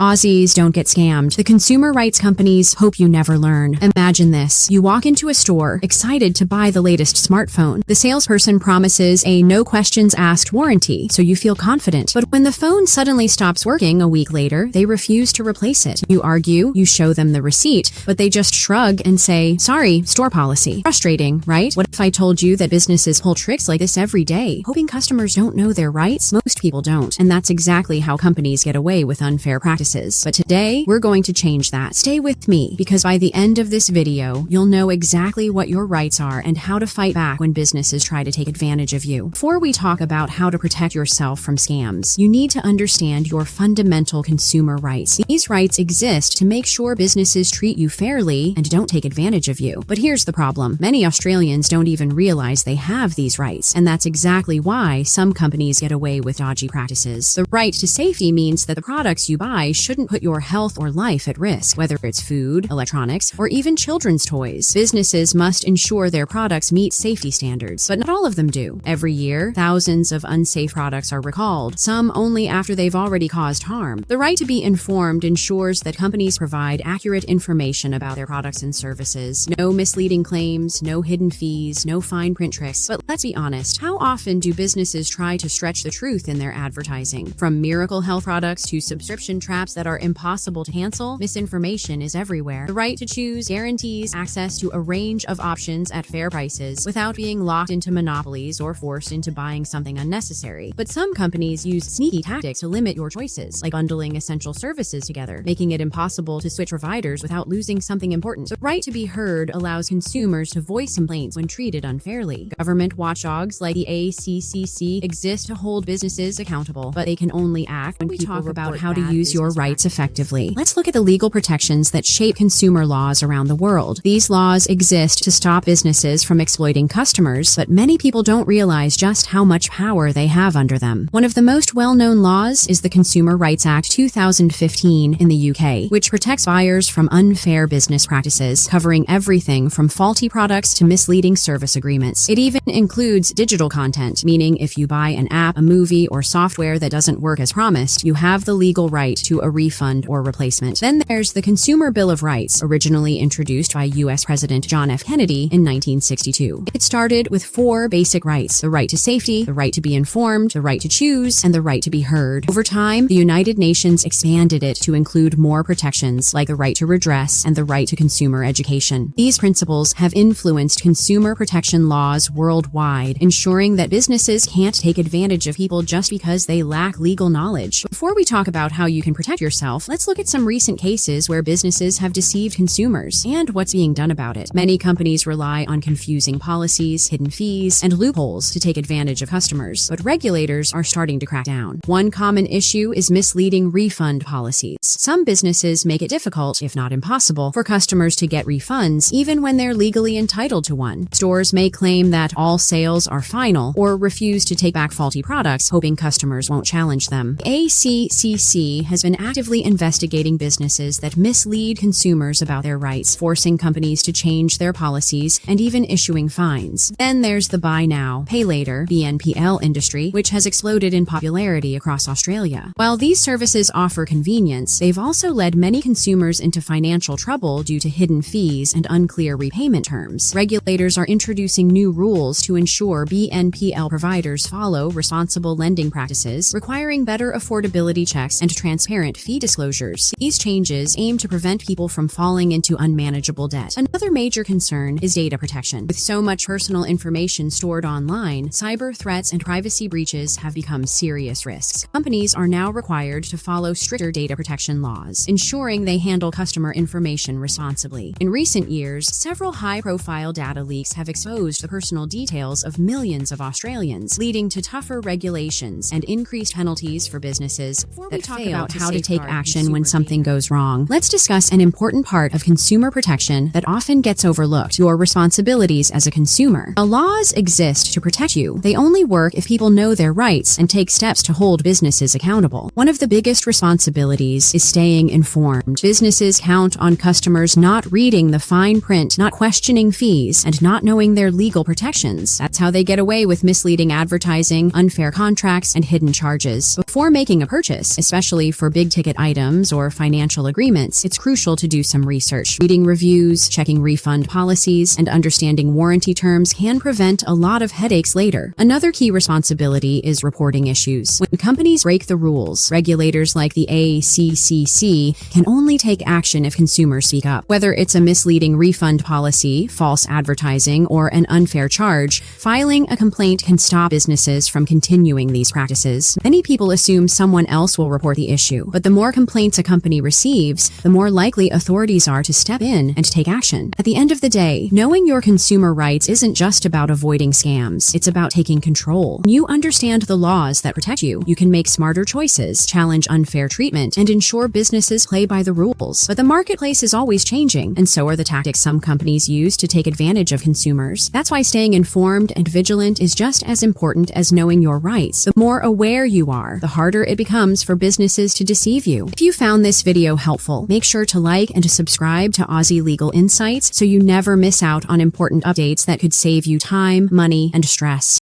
Aussies don't get scammed. The consumer rights companies hope you never learn. Imagine this. You walk into a store, excited to buy the latest smartphone. The salesperson promises a no questions asked warranty, so you feel confident. But when the phone suddenly stops working a week later, they refuse to replace it. You argue, you show them the receipt, but they just shrug and say, sorry, store policy. Frustrating, right? What if I told you that businesses pull tricks like this every day, hoping customers don't know their rights? Most people don't. And that's exactly how companies get away with unfair practices. But today, we're going to change that. Stay with me, because by the end of this video, you'll know exactly what your rights are and how to fight back when businesses try to take advantage of you. Before we talk about how to protect yourself from scams, you need to understand your fundamental consumer rights. These rights exist to make sure businesses treat you fairly and don't take advantage of you. But here's the problem. Many Australians don't even realize they have these rights, and that's exactly why some companies get away with dodgy practices. The right to safety means that the products you buy shouldn't put your health or life at risk, whether it's food, electronics, or even children's toys. Businesses must ensure their products meet safety standards, but not all of them do. Every year, thousands of unsafe products are recalled, some only after they've already caused harm. The right to be informed ensures that companies provide accurate information about their products and services. No misleading claims, no hidden fees, no fine print tricks. But let's be honest, how often do businesses try to stretch the truth in their advertising? From miracle health products to subscription traps that are impossible to cancel, misinformation is everywhere. The right to choose guarantees access to a range of options at fair prices without being locked into monopolies or forced into buying something unnecessary. But some companies use sneaky tactics to limit your choices, like bundling essential services together, making it impossible to switch providers without losing something important. The right to be heard allows consumers to voice complaints when treated unfairly. Government watchdogs like the ACCC exist to hold businesses accountable, but they can only act when people talk about how to use your rights effectively. Let's look at the legal protections that shape consumer laws around the world. These laws exist to stop businesses from exploiting customers, but many people don't realize just how much power they have under them. One of the most well-known laws is the Consumer Rights Act 2015 in the UK, which protects buyers from unfair business practices, covering everything from faulty products to misleading service agreements. It even includes digital content, meaning if you buy an app, a movie, or software that doesn't work as promised, you have the legal right to a refund or replacement. Then there's the Consumer Bill of Rights, originally introduced by U.S. President John F. Kennedy in 1962. It started with 4 basic rights: the right to safety, the right to be informed, the right to choose, and the right to be heard. Over time, the United Nations expanded it to include more protections like the right to redress and the right to consumer education. These principles have influenced consumer protection laws worldwide, ensuring that businesses can't take advantage of people just because they lack legal knowledge. Before we talk about how you can protect yourself, let's look at some recent cases where businesses have deceived consumers and what's being done about it. Many companies rely on confusing policies, hidden fees, and loopholes to take advantage of customers, but regulators are starting to crack down. One common issue is misleading refund policies. Some businesses make it difficult, if not impossible, for customers to get refunds even when they're legally entitled to one. Stores may claim that all sales are final or refuse to take back faulty products, hoping customers won't challenge them. The ACCC has been actively investigating businesses that mislead consumers about their rights, forcing companies to change their policies and even issuing fines. Then there's the buy now, pay later (BNPL) industry, which has exploded in popularity across Australia. While these services offer convenience, they've also led many consumers into financial trouble due to hidden fees and unclear repayment terms. Regulators are introducing new rules to ensure BNPL providers follow responsible lending practices, requiring better affordability checks and transparent fee disclosures. These changes aim to prevent people from falling into unmanageable debt. Another major concern is data protection. With so much personal information stored online, cyber threats and privacy breaches have become serious risks. Companies are now required to follow stricter data protection laws, ensuring they handle customer information responsibly. In recent years, several high-profile data leaks have exposed the personal details of millions of Australians, leading to tougher regulations and increased penalties for businesses that fail about how to take action when something goes wrong. Let's discuss an important part of consumer protection that often gets overlooked: your responsibilities as a consumer. The laws exist to protect you. They only work if people know their rights and take steps to hold businesses accountable. One of the biggest responsibilities is staying informed. Businesses count on customers not reading the fine print, not questioning fees, and not knowing their legal protections. That's how they get away with misleading advertising, unfair contracts, and hidden charges. Before making a purchase, especially for big big-ticket items or financial agreements, it's crucial to do some research. Reading reviews, checking refund policies, and understanding warranty terms can prevent a lot of headaches later. Another key responsibility is reporting issues. When companies break the rules, regulators like the ACCC can only take action if consumers speak up. Whether it's a misleading refund policy, false advertising, or an unfair charge, filing a complaint can stop businesses from continuing these practices. Many people assume someone else will report the issue, but the more complaints a company receives, the more likely authorities are to step in and take action. At the end of the day, knowing your consumer rights isn't just about avoiding scams. It's about taking control. When you understand the laws that protect you, you can make smarter choices, challenge unfair treatment, and ensure businesses play by the rules. But the marketplace is always changing, and so are the tactics some companies use to take advantage of consumers. That's why staying informed and vigilant is just as important as knowing your rights. The more aware you are, the harder it becomes for businesses to deceive you. If you found this video helpful, make sure to like and to subscribe to Aussie Legal Insights so you never miss out on important updates that could save you time, money, and stress.